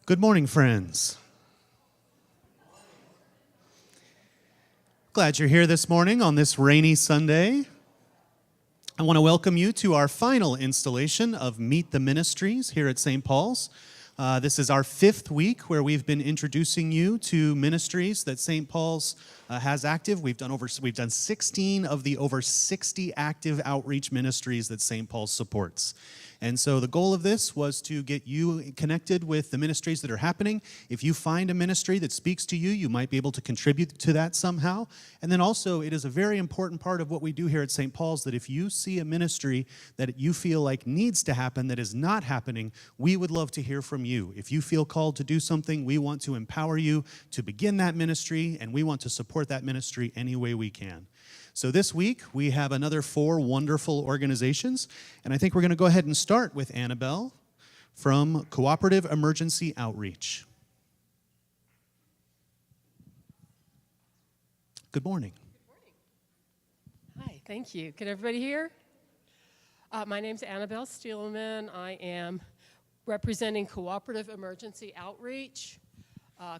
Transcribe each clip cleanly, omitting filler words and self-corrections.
Good morning, friends. Glad you're here this morning on this rainy Sunday. I want to welcome you to our final installation of Meet the Ministries here at St. Paul's. This is our fifth week where we've been introducing you to ministries that St. Paul's has active. We've done 16 of the over 60 active outreach ministries that St. Paul's supports. And so the goal of this was to get you connected with the ministries that are happening. If you find a ministry that speaks to you, you might be able to contribute to that somehow. And then also, it is a very important part of what we do here at St. Paul's that if you see a ministry that you feel like needs to happen that is not happening, we would love to hear from you. If you feel called to do something, we want to empower you to begin that ministry, and we want to support that ministry any way we can. So this week, we have another 4 wonderful organizations, and I think we're going to go ahead and start with Annabelle from Cooperative Emergency Outreach. Good morning. Good morning. Hi, thank you. Can everybody hear? My name's Annabelle Steelman. I am representing Cooperative Emergency Outreach.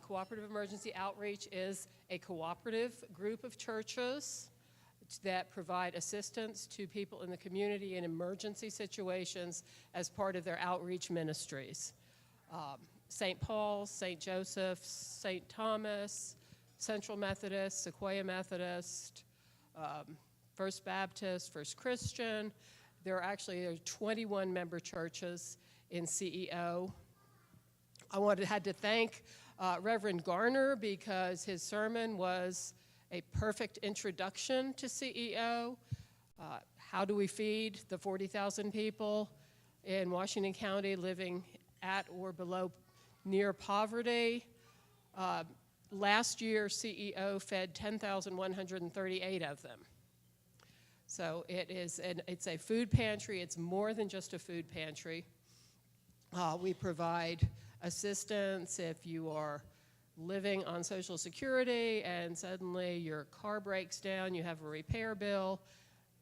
Cooperative Emergency Outreach is a cooperative group of churches that provide assistance to people in the community in emergency situations as part of their outreach ministries. St. Paul's, St. Joseph's, St. Thomas, Central Methodist, Sequoia Methodist, First Baptist, First Christian. There are 21 member churches in CEO. Had to thank Reverend Garner because his sermon was a perfect introduction to CEO. How do we feed the 40,000 people in Washington County living at or below near poverty? Last year, CEO fed 10,138 of them. So it's a food pantry. It's more than just a food pantry. We provide assistance if you are living on Social Security and suddenly your car breaks down, you have a repair bill.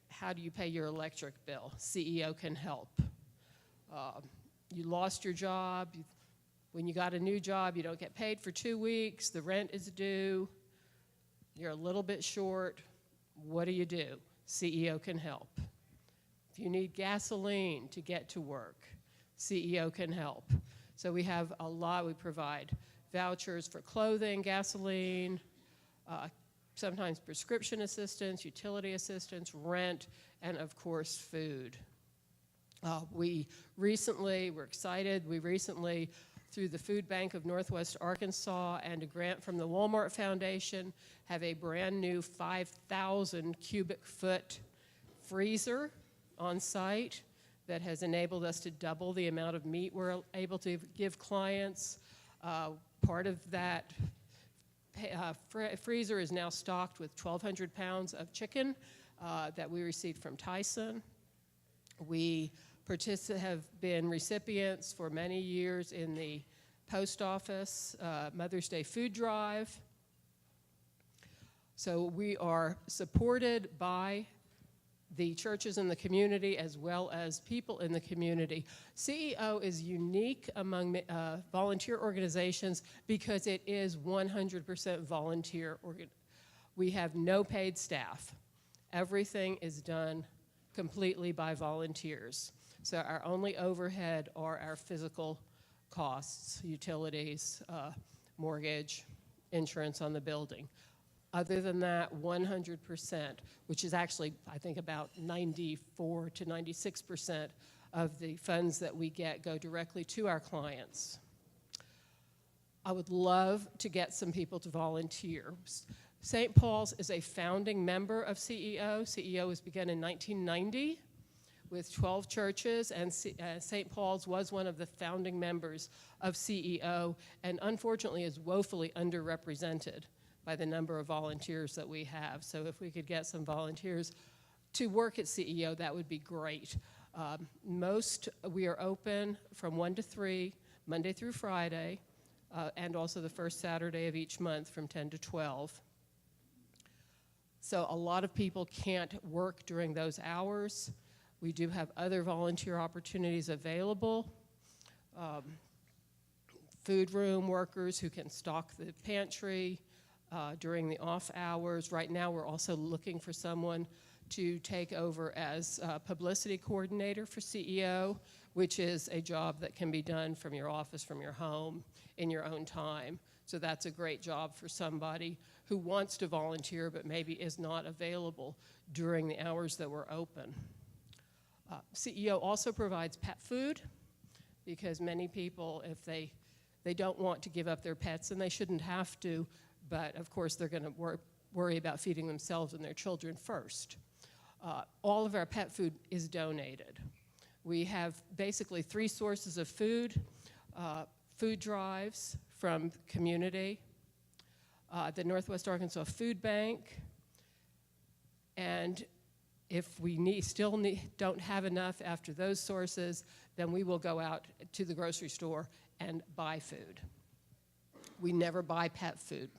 How do you pay your electric bill? CEO can help. You lost your job. When you got a new job, you don't get paid for 2 weeks. The rent is due. You're a little bit short. What do? CEO can help. If you need gasoline to get to work, CEO can help. So we have a lot. We provide vouchers for clothing, gasoline, sometimes prescription assistance, utility assistance, rent, and of course, food. We're excited, we recently, through the Food Bank of Northwest Arkansas and a grant from the Walmart Foundation, have a brand new 5,000 cubic foot freezer on site that has enabled us to double the amount of meat we're able to give clients. Part of that freezer is now stocked with 1,200 pounds of chicken that we received from Tyson. We have been recipients for many years in the post office Mother's Day food drive. So we are supported by the churches in the community as well as people in the community. CEO is unique among volunteer organizations because it is 100% volunteer. We have no paid staff. Everything is done completely by volunteers. So our only overhead are our physical costs, utilities, mortgage, insurance on the building. Other than that, 100%, which is actually, I think, about 94 to 96% of the funds that we get go directly to our clients. I would love to get some people to volunteer. St. Paul's is a founding member of CEO. CEO was begun in 1990 with 12 churches, and St. Paul's was one of the founding members of CEO, and unfortunately is woefully underrepresented by the number of volunteers that we have. So if we could get some volunteers to work at CEO, that would be great. We are open from 1 to 3, Monday through Friday, and also the first Saturday of each month from 10 to 12. So a lot of people can't work during those hours. We do have other volunteer opportunities available. food room workers who can stock the pantry during the off hours. Right now, we're also looking for someone to take over as publicity coordinator for CEO, which is a job that can be done from your office, from your home, in your own time. So that's a great job for somebody who wants to volunteer but maybe is not available during the hours that we're open. CEO also provides pet food, because many people, if they don't want to give up their pets, and they shouldn't have to, but of course they're going to worry about feeding themselves and their children first. All of our pet food is donated. We have basically 3 sources of food: food drives from community, the Northwest Arkansas Food Bank, and if we don't have enough after those sources, then we will go out to the grocery store and buy food. We never buy pet food.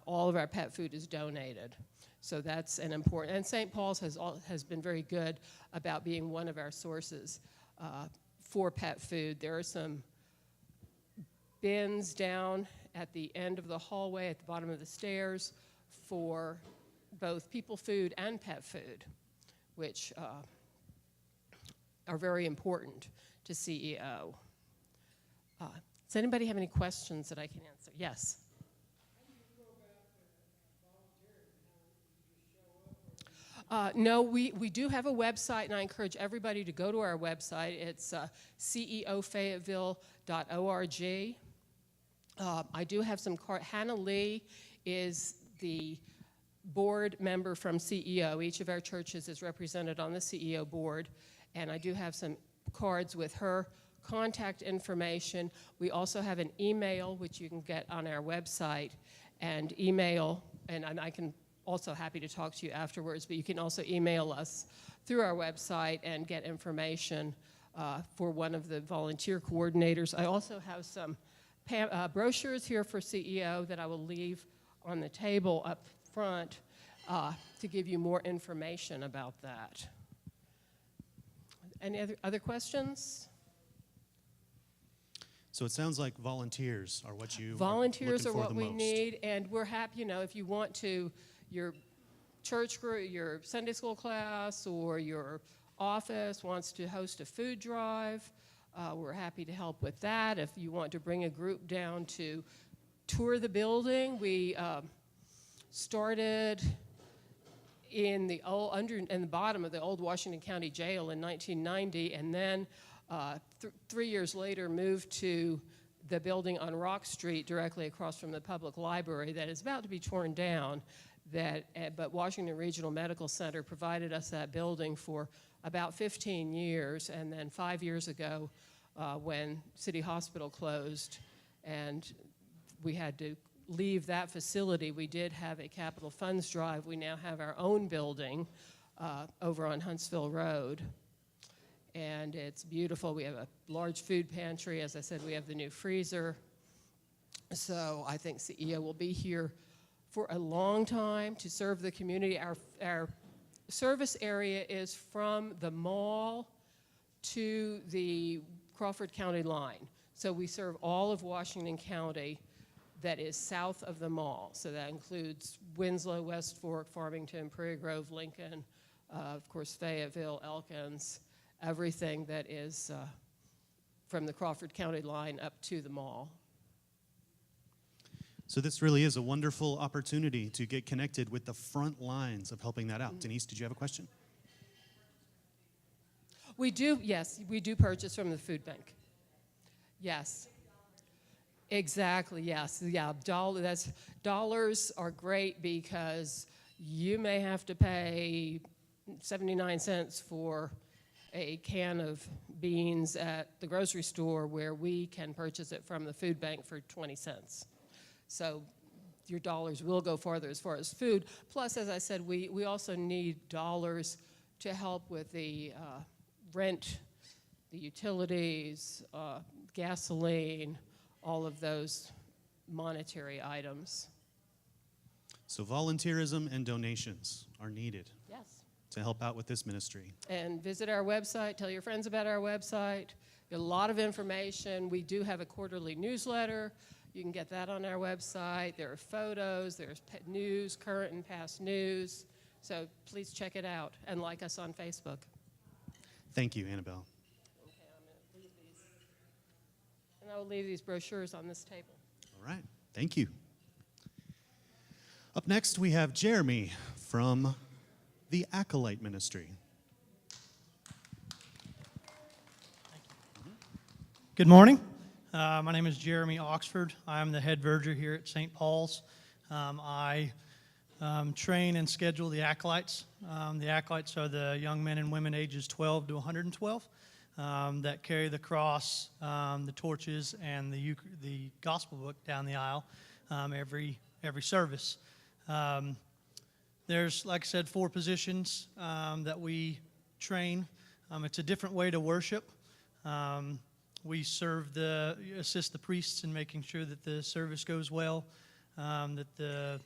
All of our pet food is donated. So that's an important, and St. Paul's has been very good about being one of our sources for pet food. There are some bins down at the end of the hallway at the bottom of the stairs for both people food and pet food, which are very important to CEO. Does anybody have any questions that I can answer? Yes? No, we do have a website, and I encourage everybody to go to our website. It's ceofayetteville.org. I do have some cards. Hannah Lee is the board member from CEO. Each of our churches is represented on the CEO board, and I do have some cards with her contact information. We also have an email, which you can get on our website, and email, and I can also happy to talk to you afterwards, but you can also email us through our website and get information for one of the volunteer coordinators. I also have some brochures here for CEO that I will leave on the table up front to give you more information about that. Any other questions? So it sounds like volunteers are what you Volunteers are what we most. need, and we're happy, if you want to, your church group, your Sunday school class, or your office wants to host a food drive, we're happy to help with that. If you want to bring a group down to tour the building, we started in the bottom of the old Washington County Jail in 1990, and then 3 years later moved to the building on Rock Street directly across from the public library that is about to be torn down. But Washington Regional Medical Center provided us that building for about 15 years, and then 5 years ago when City Hospital closed and we had to leave that facility, we did have a capital funds drive. We now have our own building over on Huntsville Road, and it's beautiful. We have a large food pantry. As I said, we have the new freezer. So I think CEO will be here for a long time to serve the community. Our service area is from the mall to the Crawford County line. So we serve all of Washington County that is south of the mall. So that includes Winslow, West Fork, Farmington, Prairie Grove, Lincoln, of course, Fayetteville, Elkins, everything that is from the Crawford County line up to the mall. So this really is a wonderful opportunity to get connected with the front lines of helping that out. Denise, did you have a question? We do, yes, we do purchase from the food bank. Yes. Exactly, yes. Yeah, dollars are great because you may have to pay 79 cents for a can of beans at the grocery store, where we can purchase it from the food bank for 20 cents. So your dollars will go farther as far as food. Plus, as I said, we also need dollars to help with the rent, the utilities, gasoline, all of those monetary items. So volunteerism and donations are needed. Yes. To help out with this ministry. And visit our website, tell your friends about our website. A lot of information. We do have a quarterly newsletter. You can get that on our website. There are photos, there's news, current and past news. So please check it out and like us on Facebook. Thank you, Annabelle. Okay, I'm going to leave these. And I will leave these brochures on this table. All right, thank you. Up next, we have Jeremy from the Acolyte Ministry. Good morning. My name is Jeremy Oxford. I'm the head verger here at St. Paul's. I train and schedule the Acolytes. The Acolytes are the young men and women ages 12 to 112 that carry the cross, the torches, and the gospel book down the aisle every service. There's, like I said, 4 positions that we train. It's a different way to worship. We assist the priests in making sure that the service goes well, that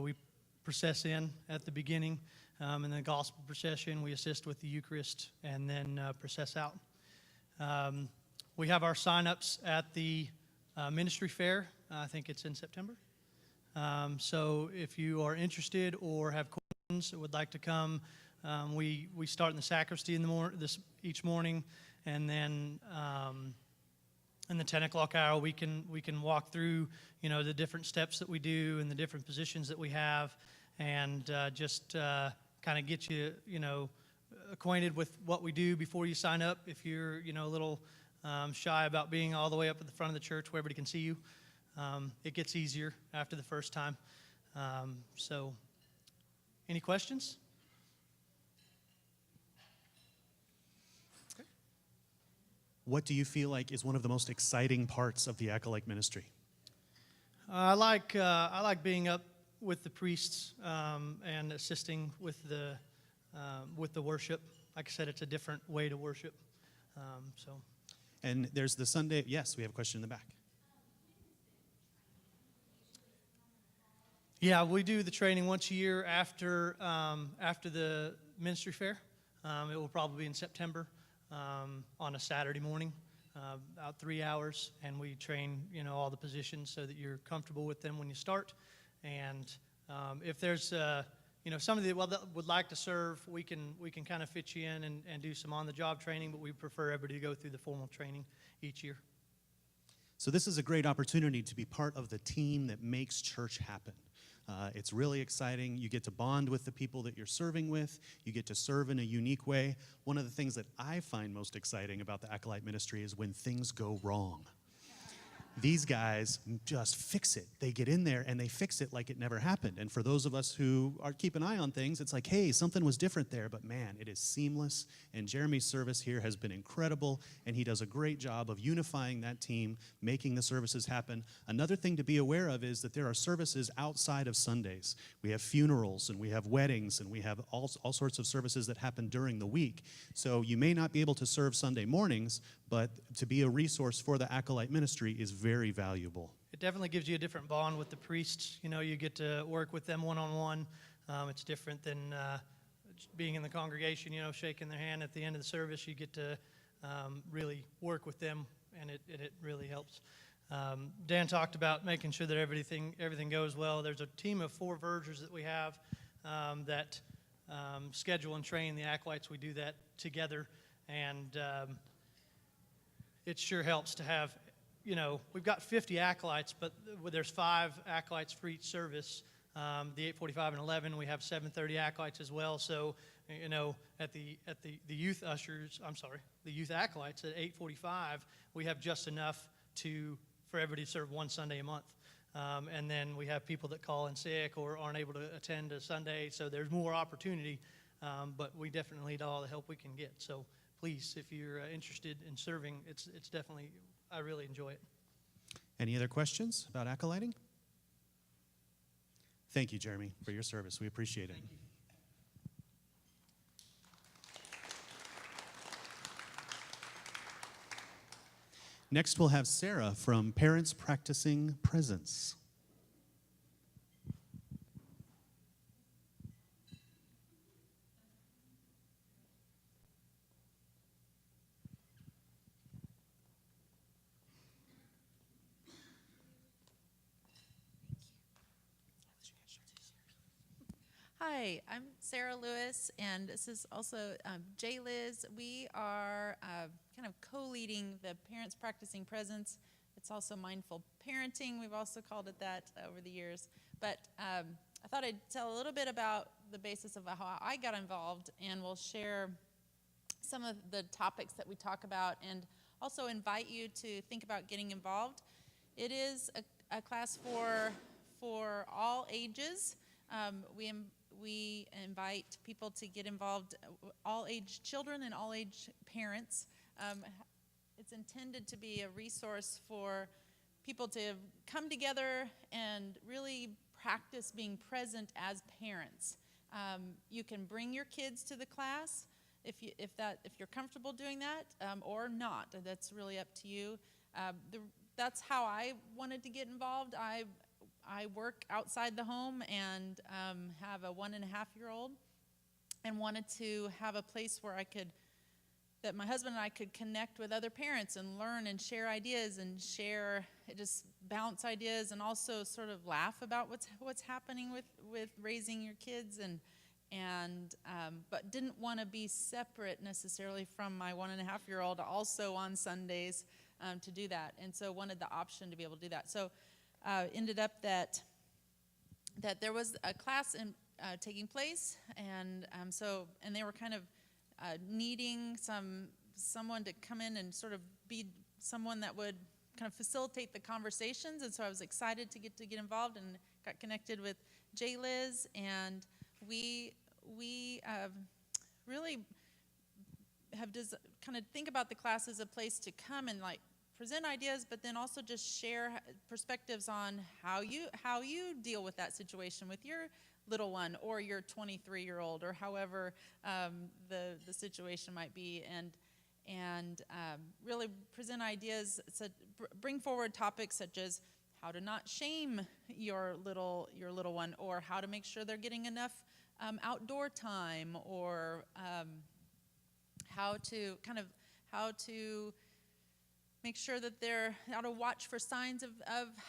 we process in at the beginning. In the gospel procession, we assist with the Eucharist and then process out. We have our sign-ups at the ministry fair. I think it's in September. So if you are interested or have questions or would like to come, we start in the sacristy each morning. And then in the 10 o'clock hour, we can walk through, the different steps that we do and the different positions that we have, and just kind of get you, acquainted with what we do before you sign up. If you're, a little shy about being all the way up at the front of the church where everybody can see you, it gets easier after the first time. So, any questions? What do you feel like is one of the most exciting parts of the Acolyte Ministry? I like being up with the priests and assisting with the worship. Like I said, it's a different way to worship. And there's the Sunday. Yes, we have a question in the back. Yeah, we do the training once a year after the ministry fair. It will probably be in September. On a Saturday morning, about 3 hours, and we train, all the positions so that you're comfortable with them when you start. And if there's, somebody that would like to serve, we can kind of fit you in and do some on-the-job training, but we prefer everybody to go through the formal training each year. So this is a great opportunity to be part of the team that makes church happen. It's really exciting. You get to bond with the people that you're serving with. You get to serve in a unique way. One of the things that I find most exciting about the Acolyte Ministry is when things go wrong. These guys just fix it. They get in there and they fix it like it never happened. And for those of us who keep an eye on things, it's like, hey, something was different there, but man, it is seamless. And Jeremy's service here has been incredible, and he does a great job of unifying that team, making the services happen. Another thing to be aware of is that there are services outside of Sundays. We have funerals, and we have weddings, and we have all sorts of services that happen during the week. So you may not be able to serve Sunday mornings, but to be a resource for the Acolyte Ministry is very valuable. It definitely gives you a different bond with the priests. You get to work with them one-on-one. It's different than being in the congregation, shaking their hand at the end of the service. You get to really work with them, and it really helps. Dan talked about making sure that everything goes well. There's a team of 4 vergers that we have that schedule and train the Acolytes. We do that together, and it sure helps to have, we've got 50 Acolytes, but there's 5 Acolytes for each service. The 8:45 and 11, we have 7:30 Acolytes as well. So, at the youth Acolytes at 8:45, we have just enough for everybody to serve one Sunday a month. And then we have people that call in sick or aren't able to attend a Sunday, so there's more opportunity. But we definitely need all the help we can get. So please, if you're interested in serving, it's definitely, I really enjoy it. Any other questions about acolyting? Thank you, Jeremy, for your service. We appreciate it. Thank you. Next, we'll have Sarah from Parents Practicing Presence. Hi, I'm Sarah Lewis, and this is also Jay Liz. We are kind of co-leading the Parents Practicing Presence. It's also mindful parenting. We've also called it that over the years. But I thought I'd tell a little bit about the basis of how I got involved, and we'll share some of the topics that we talk about, and also invite you to think about getting involved. It is a class for all ages. We invite people to get involved, all age children and all age parents. It's intended to be a resource for people to come together and really practice being present as parents. You can bring your kids to the class if you're comfortable doing that, or not. That's really up to you. That's how I wanted to get involved. I work outside the home and have a 1.5-year-old, and wanted to have a place where that my husband and I could connect with other parents and learn and share ideas and just bounce ideas, and also sort of laugh about what's happening with raising your kids, but didn't want to be separate necessarily from my 1.5-year-old also on Sundays to do that, and so wanted the option to be able to do that. So ended up that there was a class taking place, and they were kind of needing someone to come in and sort of be someone that would kind of facilitate the conversations, and so I was excited to get involved and got connected with Jay Liz, and we really have kind of think about the class as a place to come and like present ideas, but then also just share perspectives on how you deal with that situation with your little one or your 23-year-old, or however the situation might be, and really present ideas, bring forward topics such as how to not shame your little one, or how to make sure they're getting enough outdoor time, or how to make sure that they're how to watch for signs of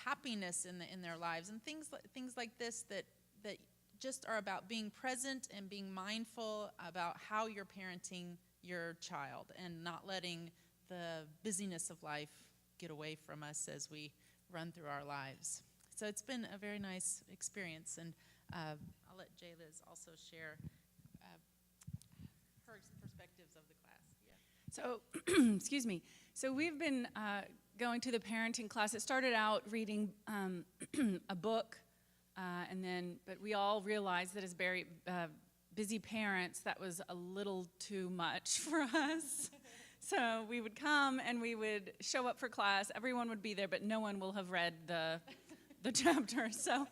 happiness in their lives, and things like this that just are about being present and being mindful about how you're parenting your child, and not letting the busyness of life get away from us as we run through our lives. So it's been a very nice experience, and I'll let Jay Liz also share her perspectives of the class. Yeah. So, excuse me. So we've been going to the parenting class. It started out reading a book, but we all realized that as very busy parents, that was a little too much for us. So we would come and we would show up for class. Everyone would be there, but no one will have read the chapter. So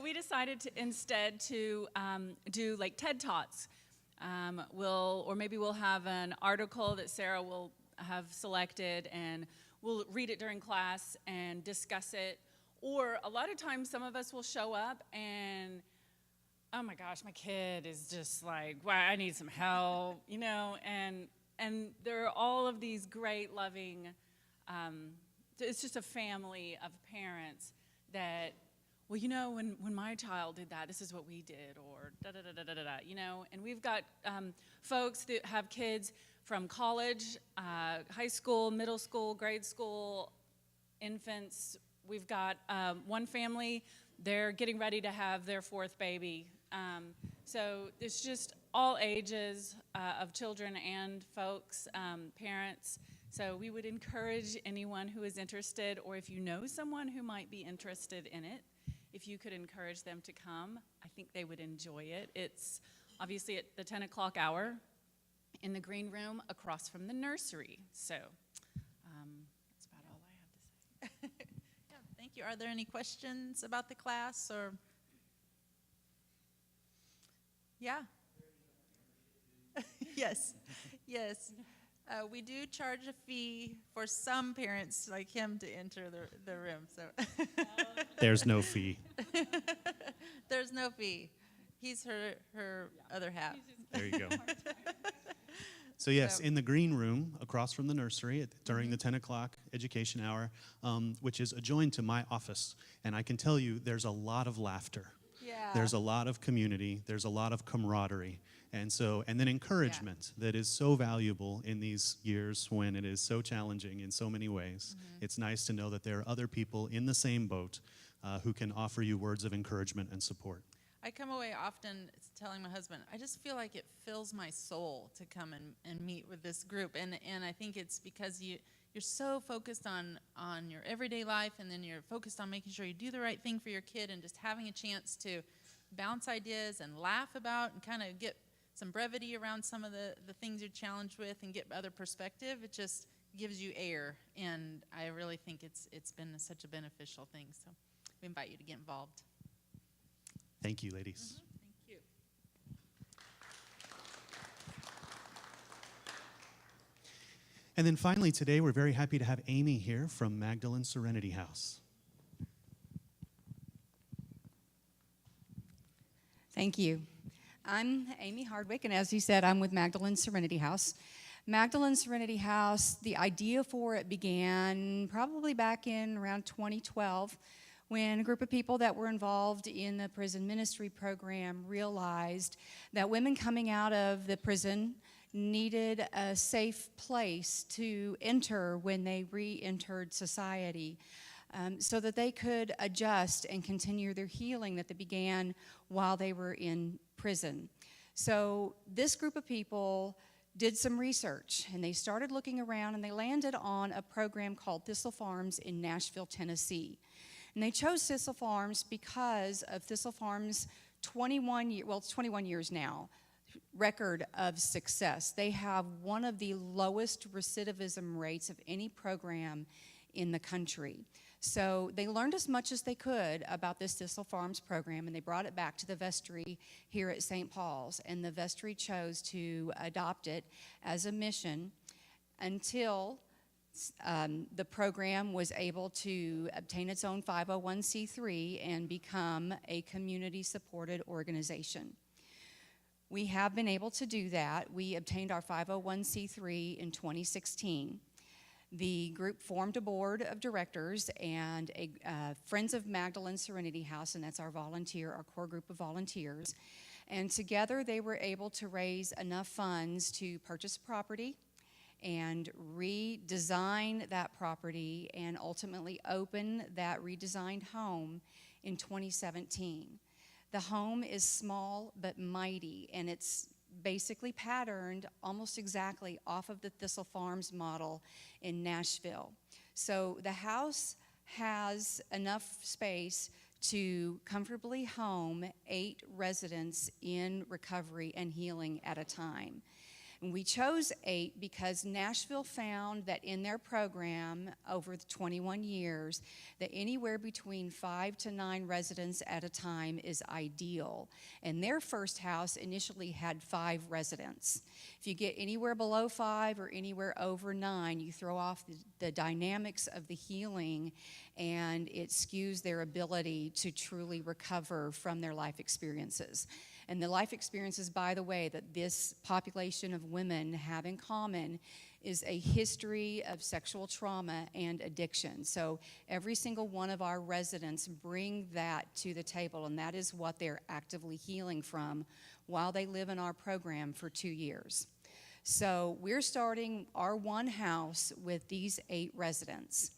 we decided to instead to do like TED Talks. Maybe we'll have an article that Sarah will have selected, and we'll read it during class and discuss it. Or a lot of times some of us will show up and, oh my gosh, my kid is just like, wow, I need some help, and there are all of these great, loving, it's just a family of parents that, well, when my child did that, this is what we did, or da-da-da-da-da-da, and we've got folks that have kids from college, high school, middle school, grade school, infants. We've got one family, they're getting ready to have their 4th baby. So it's just all ages of children and folks, parents. So we would encourage anyone who is interested, or if you know someone who might be interested in it, if you could encourage them to come, I think they would enjoy it. It's obviously at the 10 o'clock hour in the green room across from the nursery. So that's about all I have to say. Yeah, thank you. Are there any questions about the class, or? Yeah. Yes. We do charge a fee for some parents like him to enter the room. So There's no fee. There's no fee. He's her other half. There you go. So yes, in the green room across from the nursery during the 10 o'clock education hour, which is adjoined to my office. And I can tell you there's a lot of laughter. Yeah. There's a lot of community, there's a lot of camaraderie, and then encouragement that is so valuable in these years when it is so challenging in so many ways. It's nice to know that there are other people in the same boat who can offer you words of encouragement and support. I come away often telling my husband, I just feel like it fills my soul to come and meet with this group. And I think it's because you're so focused on your everyday life, and then you're focused on making sure you do the right thing for your kid, and just having a chance to bounce ideas and laugh about and kind of get some brevity around some of the things you're challenged with and get other perspective. It just gives you air, and I really think it's been such a beneficial thing. So we invite you to get involved. Thank you, ladies. Thank you. And then finally today, we're very happy to have Amy here from Magdalene Serenity House. Thank you. I'm Amy Hardwick, and as you said, I'm with Magdalene Serenity House. Magdalene Serenity House, the idea for it began probably back in around 2012 when a group of people that were involved in the prison ministry program realized that women coming out of the prison needed a safe place to enter when they re-entered society, so that they could adjust and continue their healing that they began while they were in prison. So this group of people did some research, and they started looking around, and they landed on a program called Thistle Farms in Nashville, Tennessee. And they chose Thistle Farms because of Thistle Farms' 21 years now, record of success. They have one of the lowest recidivism rates of any program in the country. So they learned as much as they could about this Thistle Farms program, and they brought it back to the vestry here at St. Paul's, and the vestry chose to adopt it as a mission until the program was able to obtain its own 501c3 and become a community-supported organization. We have been able to do that. We obtained our 501c3 in 2016. The group formed a board of directors and Friends of Magdalene Serenity House, and that's our core group of volunteers. And together they were able to raise enough funds to purchase property and redesign that property and ultimately open that redesigned home in 2017. The home is small but mighty, and it's basically patterned almost exactly off of the Thistle Farms model in Nashville. So the house has enough space to comfortably home 8 residents in recovery and healing at a time. And we chose 8 because Nashville found that in their program over the 21 years that anywhere between 5 to 9 residents at a time is ideal. And their first house initially had 5 residents. If you get anywhere below 5 or anywhere over 9, you throw off the dynamics of the healing, and it skews their ability to truly recover from their life experiences. And the life experiences, by the way, that this population of women have in common is a history of sexual trauma and addiction. So every single one of our residents bring that to the table, and that is what they're actively healing from while they live in our program for 2 years. So we're starting our one house with these 8 residents.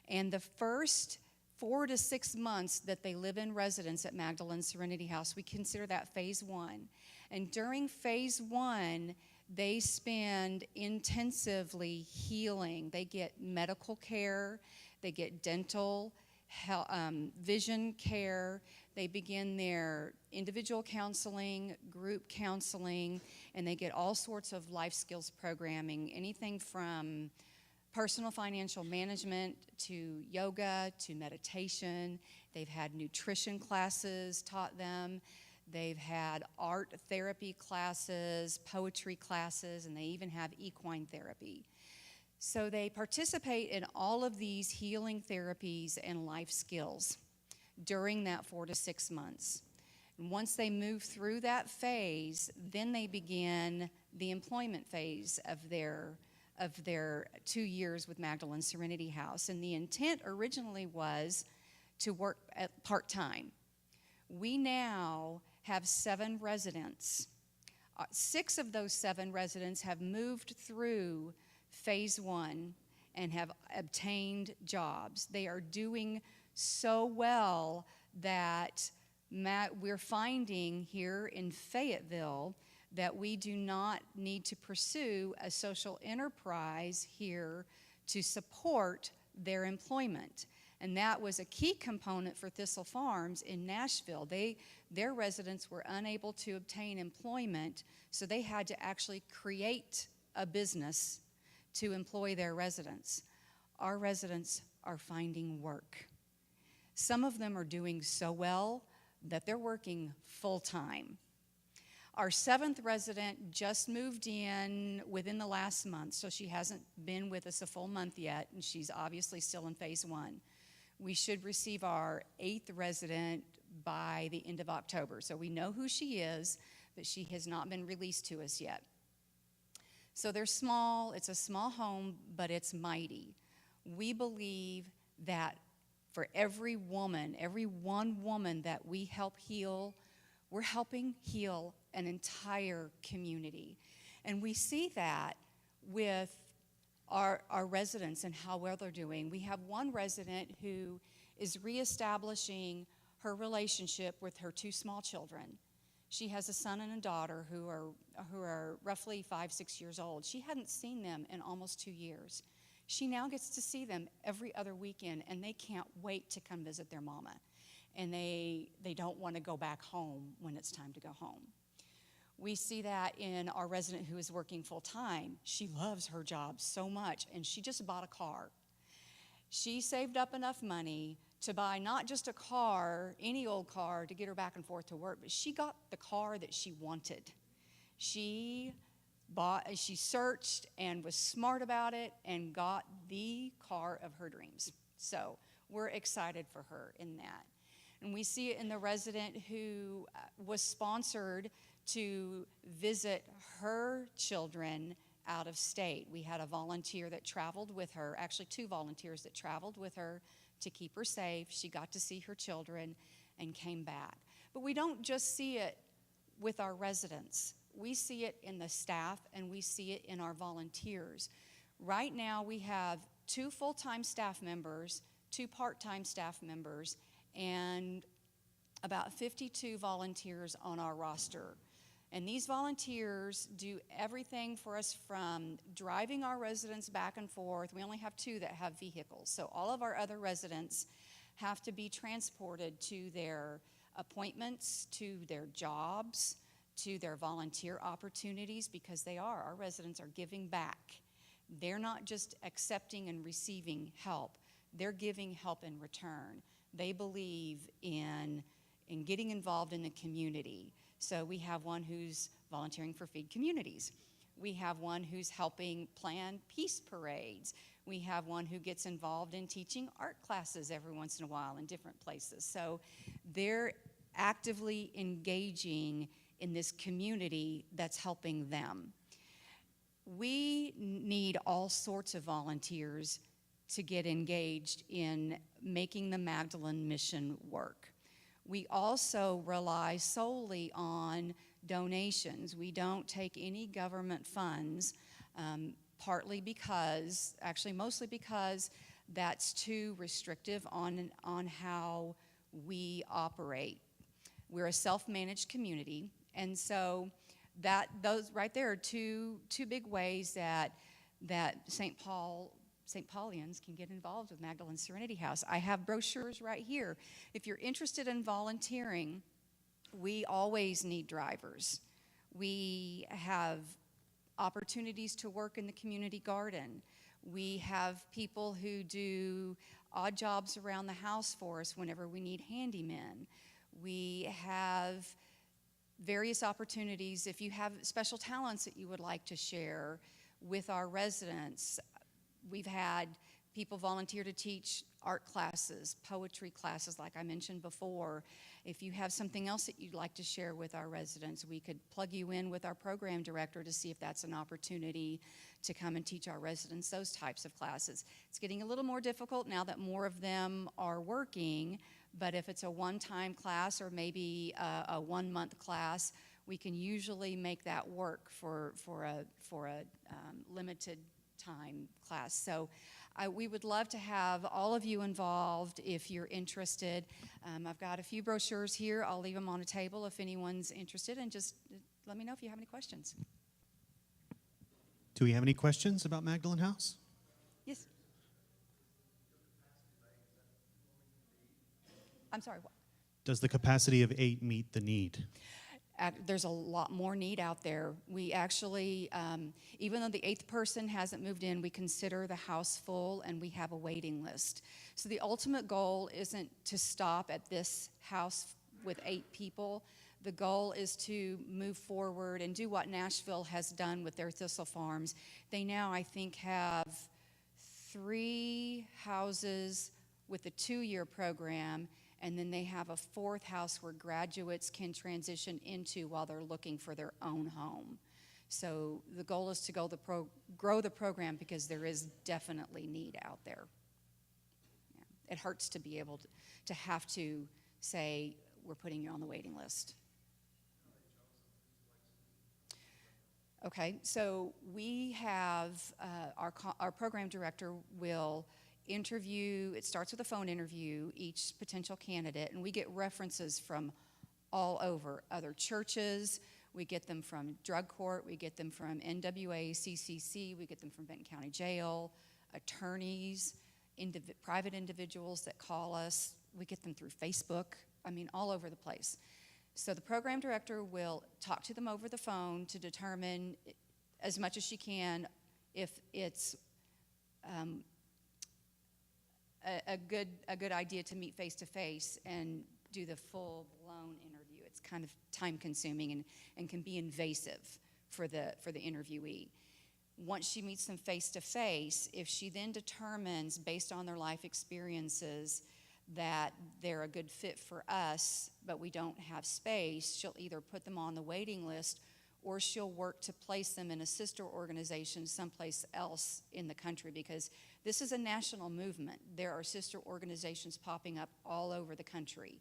And the first 4 to 6 months that they live in residence at Magdalene Serenity House, we consider that phase 1. And during phase 1, they spend intensively healing. They get medical care, they get dental, vision care, they begin their individual counseling, group counseling, and they get all sorts of life skills programming, anything from personal financial management to yoga to meditation. They've had nutrition classes taught them. They've had art therapy classes, poetry classes, and they even have equine therapy. So they participate in all of these healing therapies and life skills during that 4 to 6 months. And once they move through that phase, then they begin the employment phase of their 2 years with Magdalene Serenity House. And the intent originally was to work at part-time. We now have 7 residents. 6 of those 7 residents have moved through phase 1 and have obtained jobs. They are doing so well that we're finding here in Fayetteville that we do not need to pursue a social enterprise here to support their employment. And that was a key component for Thistle Farms in Nashville. Their residents were unable to obtain employment, so they had to actually create a business to employ their residents. Our residents are finding work. Some of them are doing so well that they're working full-time. Our 7th resident just moved in within the last month, so she hasn't been with us a full month yet, and she's obviously still in phase 1. We should receive our 8th resident by the end of October. So we know who she is, but she has not been released to us yet. So they're small, it's a small home, but it's mighty. We believe that for every woman, every one woman that we help heal, we're helping heal an entire community. And we see that with our residents and how well they're doing. We have one resident who is reestablishing her relationship with her 2 small children. She has a son and a daughter who are roughly 5-6 years old. She hadn't seen them in almost 2 years. She now gets to see them every other weekend, and they can't wait to come visit their mama. And they don't want to go back home when it's time to go home. We see that in our resident who is working full-time. She loves her job so much, and she just bought a car. She saved up enough money to buy not just a car, any old car, to get her back and forth to work, but she got the car that she wanted. She searched and was smart about it and got the car of her dreams. So we're excited for her in that. And we see it in the resident who was sponsored to visit her children out of state. We had a volunteer that traveled with her, actually 2 volunteers that traveled with her to keep her safe. She got to see her children and came back. But we don't just see it with our residents. We see it in the staff, and we see it in our volunteers. Right now we have 2 full-time staff members, 2 part-time staff members, and about 52 volunteers on our roster. And these volunteers do everything for us from driving our residents back and forth. We only have 2 that have vehicles. So all of our other residents have to be transported to their appointments, to their jobs, to their volunteer opportunities, because our residents are giving back. They're not just accepting and receiving help. They're giving help in return. They believe in getting involved in the community. So we have one who's volunteering for Feed Communities. We have one who's helping plan peace parades. We have one who gets involved in teaching art classes every once in a while in different places. So they're actively engaging in this community that's helping them. We need all sorts of volunteers to get engaged in making the Magdalene mission work. We also rely solely on donations. We don't take any government funds, partly because, actually mostly because that's too restrictive on how we operate. We're a self-managed community, and so those right there are two big ways that St. Paulians can get involved with Magdalene Serenity House. I have brochures right here. If you're interested in volunteering, we always need drivers. We have opportunities to work in the community garden. We have people who do odd jobs around the house for us whenever we need handymen. We have various opportunities. If you have special talents that you would like to share with our residents, we've had people volunteer to teach art classes, poetry classes, like I mentioned before. If you have something else that you'd like to share with our residents, we could plug you in with our program director to see if that's an opportunity to come and teach our residents those types of classes. It's getting a little more difficult now that more of them are working, But if it's a one-time class or maybe a one-month class, we can usually make that work for a limited time class. So we would love to have all of you involved if you're interested. I've got a few brochures here. I'll leave them on a table if anyone's interested, and just let me know if you have any questions. Do we have any questions about Magdalene House? Yes. I'm sorry, what? Does the capacity of 8 meet the need? There's a lot more need out there. We actually, even though the 8th person hasn't moved in, we consider the house full and we have a waiting list. So the ultimate goal isn't to stop at this house with 8 people. The goal is to move forward and do what Nashville has done with their Thistle Farms. They now, I think, have 3 houses with a 2-year program, and then they have a 4th house where graduates can transition into while they're looking for their own home. So the goal is to grow the program because there is definitely need out there. Yeah. It hurts to be able to have to say, we're putting you on the waiting list. Okay, so we have our program director will interview, it starts with a phone interview, each potential candidate, and we get references from all over, other churches, we get them from drug court, we get them from NWA, CCC, we get them from Benton County Jail, attorneys, private individuals that call us, we get them through Facebook, I mean, all over the place. So the program director will talk to them over the phone to determine as much as she can if it's a good idea to meet face to face and do the full-blown interview. It's kind of time-consuming and can be invasive for the interviewee. Once she meets them face to face, if she then determines based on their life experiences that they're a good fit for us, but we don't have space, she'll either put them on the waiting list or she'll work to place them in a sister organization someplace else in the country, because this is a national movement. There are sister organizations popping up all over the country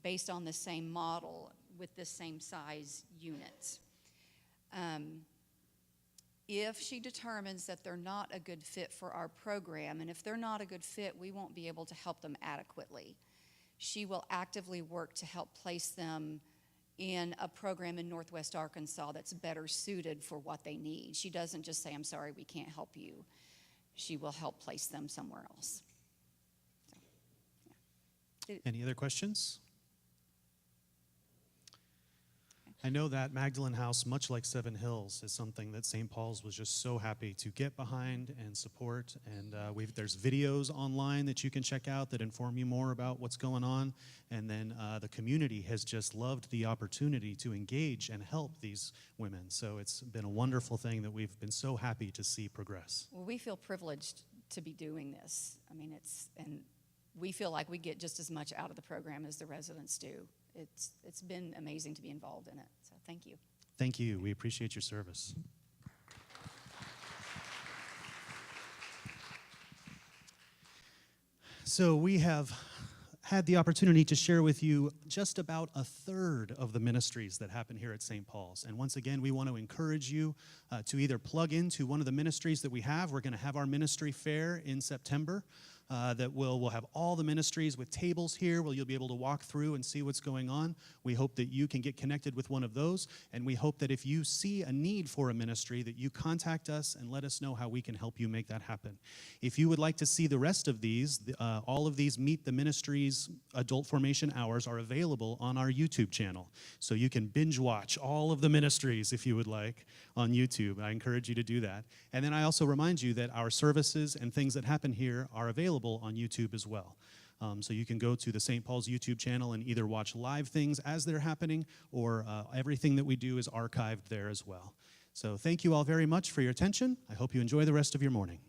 based on the same model with the same size units. If she determines that they're not a good fit for our program, and if they're not a good fit, we won't be able to help them adequately. She will actively work to help place them in a program in Northwest Arkansas that's better suited for what they need. She doesn't just say, I'm sorry, we can't help you. She will help place them somewhere else. So, yeah. Any other questions? I know that Magdalene House, much like Seven Hills, is something that St. Paul's was just so happy to get behind and support. And there's videos online that you can check out that inform you more about what's going on. And then the community has just loved the opportunity to engage and help these women. So it's been a wonderful thing that we've been so happy to see progress. Well, we feel privileged to be doing this. I mean, and we feel like we get just as much out of the program as the residents do. It's been amazing to be involved in it, so thank you. Thank you. We appreciate your service. So we have had the opportunity to share with you just about a third of the ministries that happen here at St. Paul's. And once again, we want to encourage you to either plug into one of the ministries that we have. We're going to have our ministry fair in September. We'll have all the ministries with tables here where you'll be able to walk through and see what's going on. We hope that you can get connected with one of those, and we hope that if you see a need for a ministry, that you contact us and let us know how we can help you make that happen. If you would like to see the rest of these, all of these Meet the Ministries adult formation hours are available on our YouTube channel. So you can binge watch all of the ministries if you would like on YouTube. I encourage you to do that. And then I also remind you that our services and things that happen here are available on YouTube as well. So you can go to the St. Paul's YouTube channel and either watch live things as they're happening, or everything that we do is archived there as well. So thank you all very much for your attention. I hope you enjoy the rest of your morning.